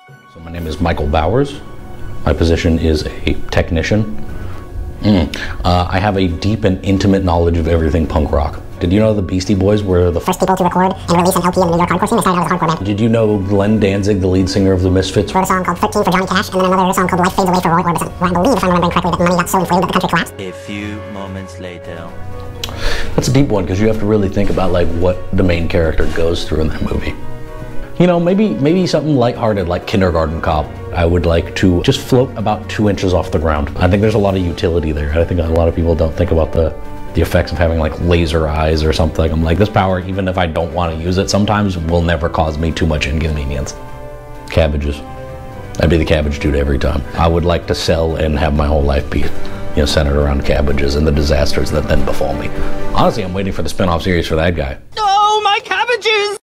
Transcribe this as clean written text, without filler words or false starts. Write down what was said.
So my name is Michael Bowers. My position is a technician. I have a deep and intimate knowledge of everything punk rock. Did you know the Beastie Boys were the first people to record and release an LP in the New York hardcore scene? They started out as a hardcore band. Did you know Glenn Danzig, the lead singer of the Misfits, wrote a song called 13 for Johnny Cash, and then another song called Life Fades Away for Roy Orbison? Where I believe, if I'm remembering correctly, that the money got so inflated that the country collapsed. A few moments later. That's a deep one, because you have to really think about like what the main character goes through in that movie. You know, maybe something lighthearted like Kindergarten Cop. I would like to just float about 2 inches off the ground. I think there's a lot of utility there. I think a lot of people don't think about the effects of having like laser eyes or something. I'm like, this power, even if I don't want to use it sometimes, will never cause me too much inconvenience. Cabbages. I'd be the cabbage dude every time. I would like to sell and have my whole life be, centered around cabbages and the disasters that then befall me. Honestly, I'm waiting for the spin-off series for that guy. Oh, my cabbages!